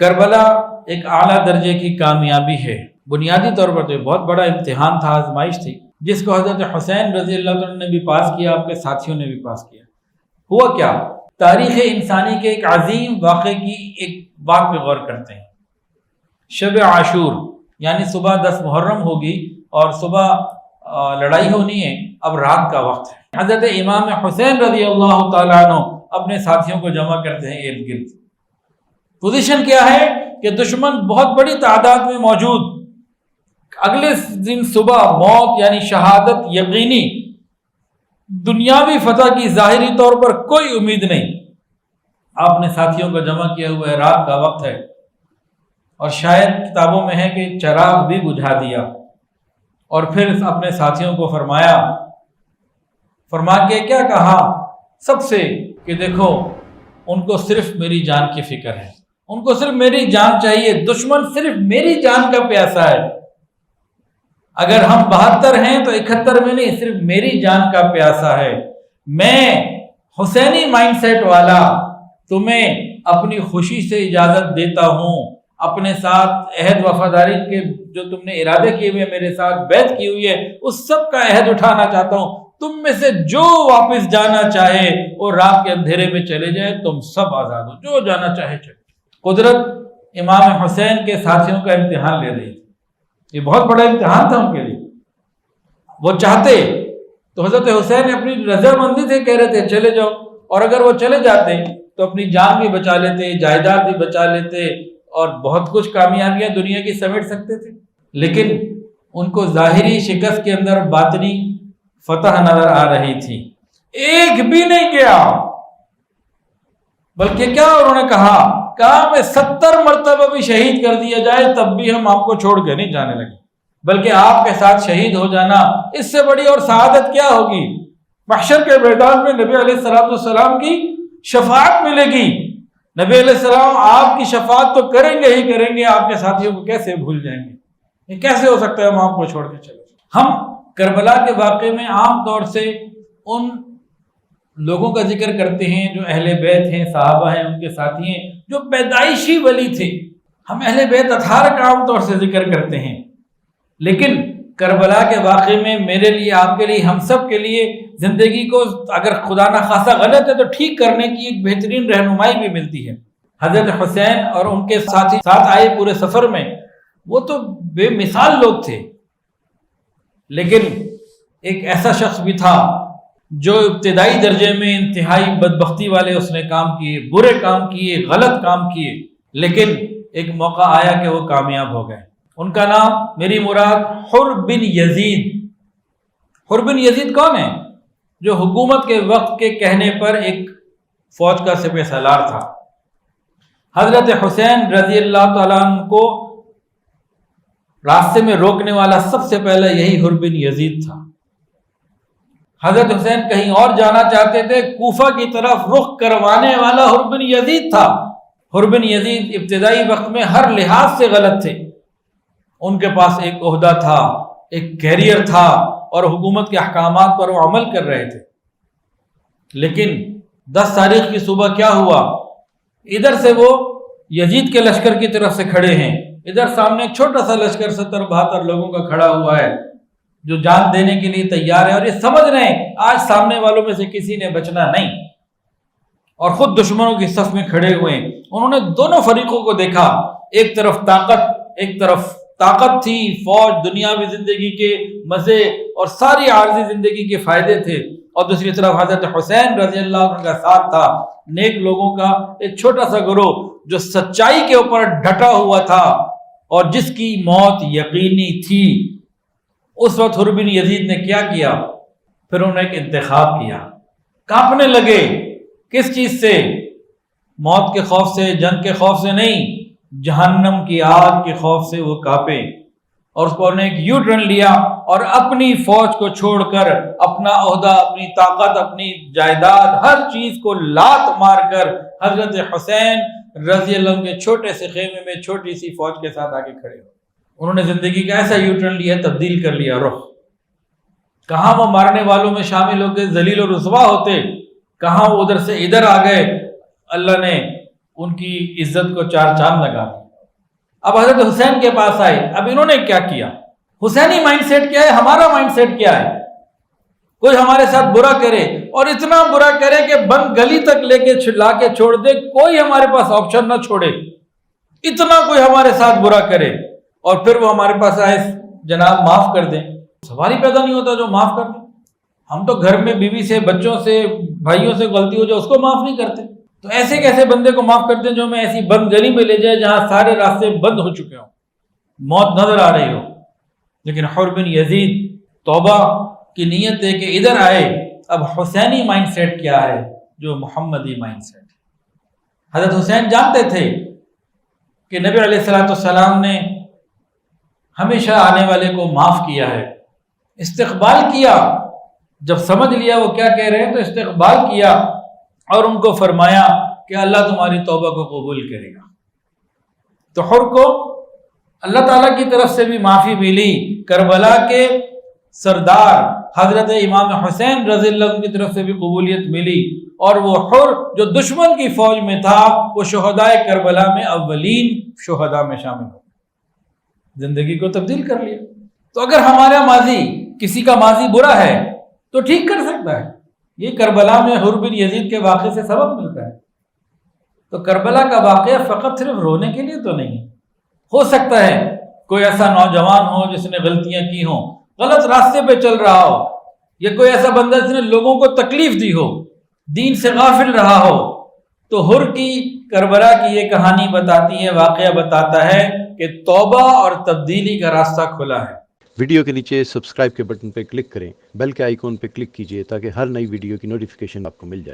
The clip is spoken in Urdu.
کربلا ایک اعلیٰ درجے کی کامیابی ہے. بنیادی طور پر تو بہت بڑا امتحان تھا، آزمائش تھی، جس کو حضرت حسین رضی اللہ عنہ نے بھی پاس کیا، آپ کے ساتھیوں نے بھی پاس کیا. ہوا کیا؟ تاریخ انسانی کے ایک عظیم واقعے کی ایک بات پہ غور کرتے ہیں. شب عاشور یعنی صبح 10 محرم ہوگی اور صبح لڑائی ہونی ہے، اب رات کا وقت ہے. حضرت امام حسین رضی اللہ تعالیٰ عنہ اپنے ساتھیوں کو جمع کرتے ہیں ارد گرد. پوزیشن کیا ہے کہ دشمن بہت بڑی تعداد میں موجود، اگلے دن صبح موت یعنی شہادت یقینی، دنیاوی فتح کی ظاہری طور پر کوئی امید نہیں. آپ نے ساتھیوں کو جمع کیا ہوا ہے، رات کا وقت ہے، اور شاید کتابوں میں ہے کہ چراغ بھی بجھا دیا، اور پھر اپنے ساتھیوں کو فرما کے کیا کہا سب سے کہ دیکھو ان کو صرف میری جان کی فکر ہے، ان کو صرف میری جان چاہیے، دشمن صرف میری جان کا پیاسا ہے. اگر ہم 72 ہیں تو 71 میں نہیں، صرف میری جان کا پیاسا ہے. میں حسینی مائنڈ سیٹ والا تمہیں اپنی خوشی سے اجازت دیتا ہوں، اپنے ساتھ عہد وفاداری کے جو تم نے ارادے کیے ہوئے میرے ساتھ بیعت کی ہوئی ہے، اس سب کا عہد اٹھانا چاہتا ہوں. تم میں سے جو واپس جانا چاہے وہ رات کے اندھیرے میں چلے جائے، تم سب آزاد ہو، جو جانا چاہے چلے. قدرت امام حسین کے ساتھیوں کا امتحان لے رہی تھی. یہ بہت بڑا امتحان تھا ان کے لیے. وہ چاہتے تو حضرت حسین اپنی رضامندی سے کہہ رہے تھے چلے جاؤ، اور اگر وہ چلے جاتے تو اپنی جان بھی بچا لیتے، جائیداد بھی بچا لیتے، اور بہت کچھ کامیابیاں دنیا کی سمیٹ سکتے تھے. لیکن ان کو ظاہری شکست کے اندر باطنی فتح نظر آ رہی تھی. ایک بھی نہیں گیا، بلکہ کیا انہوں نے کہا میں 70 مرتبہ بھی شہید کر دیا جائے تب بھی ہم آپ کو چھوڑ کے نہیں جانے لگے، بلکہ آپ کے ساتھ شہید ہو جانا اس سے بڑی اور سعادت کیا ہوگی. محشر کے میدان میں نبی علیہ السلام کی شفاعت ملے گی. نبی علیہ السلام آپ کی شفاعت تو کریں گے ہی کریں گے، آپ کے ساتھیوں کو کیسے بھول جائیں گے؟ یہ کیسے ہو سکتا ہے ہم آپ کو چھوڑ کے چلے؟ ہم کربلا کے واقعے میں عام طور سے ان لوگوں کا ذکر کرتے ہیں جو اہل بیت ہیں، صحابہ ہیں، ان کے ساتھی ہیں، جو پیدائشی ولی تھے. ہم اہل بیت اطہار کا عام طور سے ذکر کرتے ہیں، لیکن کربلا کے واقعے میں میرے لیے، آپ کے لیے، ہم سب کے لیے زندگی کو اگر خدا نہ خواستہ غلط ہے تو ٹھیک کرنے کی ایک بہترین رہنمائی بھی ملتی ہے. حضرت حسین اور ان کے ساتھی ساتھ آئے پورے سفر میں، وہ تو بے مثال لوگ تھے، لیکن ایک ایسا شخص بھی تھا جو ابتدائی درجے میں انتہائی بدبختی والے اس نے کام کیے، برے کام کیے، غلط کام کیے، لیکن ایک موقع آیا کہ وہ کامیاب ہو گئے. ان کا نام، میری مراد، حر بن یزید. حر بن یزید کون ہے؟ جو حکومت کے وقت کے کہنے پر ایک فوج کا سپہ سالار تھا. حضرت حسین رضی اللہ تعالیٰ عنہ کو راستے میں روکنے والا سب سے پہلے یہی حر بن یزید تھا. حضرت حسین کہیں اور جانا چاہتے تھے، کوفہ کی طرف رخ کروانے والا حر بن یزید تھا. حر بن یزید ابتدائی وقت میں ہر لحاظ سے غلط تھے. ان کے پاس ایک عہدہ تھا، ایک کیریئر تھا، اور حکومت کے احکامات پر وہ عمل کر رہے تھے. لیکن 10 تاریخ کی صبح کیا ہوا؟ ادھر سے وہ یزید کے لشکر کی طرف سے کھڑے ہیں، ادھر سامنے ایک چھوٹا سا لشکر 70-72 لوگوں کا کھڑا ہوا ہے جو جان دینے کے لیے تیار ہے، اور یہ سمجھ رہے ہیں آج سامنے والوں میں سے کسی نے بچنا نہیں، اور خود دشمنوں کی صف میں کھڑے ہوئے. انہوں نے دونوں فریقوں کو دیکھا، ایک طرف طاقت تھی، فوج، دنیاوی زندگی کے مزے اور ساری عارضی زندگی کے فائدے تھے، اور دوسری طرف حضرت حسین رضی اللہ عنہ کا ساتھ تھا، نیک لوگوں کا ایک چھوٹا سا گروہ جو سچائی کے اوپر ڈٹا ہوا تھا اور جس کی موت یقینی تھی. اس وقت حر بن یزید نے کیا کیا؟ پھر انہوں نے ایک انتخاب کیا. کانپنے لگے. کس چیز سے؟ موت کے خوف سے، جنگ کے خوف سے نہیں، جہنم کی آگ کے خوف سے وہ کانپے. اور اس پر انہوں نے ایک یو ٹرن لیا اور اپنی فوج کو چھوڑ کر اپنا عہدہ، اپنی طاقت، اپنی جائیداد، ہر چیز کو لات مار کر حضرت حسین رضی اللہ عنہ کے چھوٹے سے خیمے میں چھوٹی سی فوج کے ساتھ آگے کھڑے ہو. انہوں نے زندگی کا ایسا یو ٹرن لیا، تبدیل کر لیا رخ. کہاں وہ مارنے والوں میں شامل ہو کے ذلیل و رسوا ہوتے، کہاں وہ ادھر سے ادھر آ گئے. اللہ نے ان کی عزت کو چار چاند لگا دی. اب حضرت حسین کے پاس آئے. اب انہوں نے کیا کیا؟ حسینی مائنڈ سیٹ کیا ہے، ہمارا مائنڈ سیٹ کیا ہے؟ کوئی ہمارے ساتھ برا کرے اور اتنا برا کرے کہ بند گلی تک لے کے لا کے چھوڑ دے، کوئی ہمارے پاس آپشن نہ چھوڑے. اتنا کوئی ہمارے ساتھ برا کرے اور پھر وہ ہمارے پاس آئے جناب معاف کر دیں. سوال ہی پیدا نہیں ہوتا جو معاف کر دیں. ہم تو گھر میں بیوی سے، بچوں سے، بھائیوں سے غلطی ہو جائے اس کو معاف نہیں کرتے. تو ایسے کیسے بندے کو معاف کرتے ہیں جو ہمیں ایسی بند گلی میں لے جائے جہاں سارے راستے بند ہو چکے ہوں، موت نظر آ رہی ہو. لیکن حر بن یزید توبہ کی نیت ہے کہ ادھر آئے. اب حسینی مائنڈ سیٹ کیا ہے؟ جو محمدی مائنڈ سیٹ. حضرت حسین جانتے تھے کہ نبی علیہ السلام نے ہمیشہ آنے والے کو معاف کیا ہے. استقبال کیا، جب سمجھ لیا وہ کیا کہہ رہے ہیں تو استقبال کیا اور ان کو فرمایا کہ اللہ تمہاری توبہ کو قبول کرے گا. تو حر کو اللہ تعالیٰ کی طرف سے بھی معافی ملی. کربلا کے سردار حضرت امام حسین رضی اللہ عنہ کی طرف سے بھی قبولیت ملی، اور وہ حر جو دشمن کی فوج میں تھا وہ شہدائے کربلا میں اولین شہداء میں شامل ہو، زندگی کو تبدیل کر لیا. تو اگر ہمارا ماضی، کسی کا ماضی برا ہے تو ٹھیک کر سکتا ہے. یہ کربلا میں حر بن یزید کے واقعے سے سبق ملتا ہے. تو کربلا کا واقعہ فقط صرف رونے کے لیے تو نہیں. ہو سکتا ہے کوئی ایسا نوجوان ہو جس نے غلطیاں کی ہوں، غلط راستے پہ چل رہا ہو، یا کوئی ایسا بندہ جس نے لوگوں کو تکلیف دی ہو، دین سے غافل رہا ہو. تو حر کی کربلا کی یہ کہانی بتاتی ہے، واقعہ بتاتا ہے کہ توبہ اور تبدیلی کا راستہ کھلا ہے. ویڈیو کے نیچے سبسکرائب کے بٹن پہ کلک کریں، بیل کے آئیکن پہ کلک کیجئے تاکہ ہر نئی ویڈیو کی نوٹیفیکیشن آپ کو مل جائے.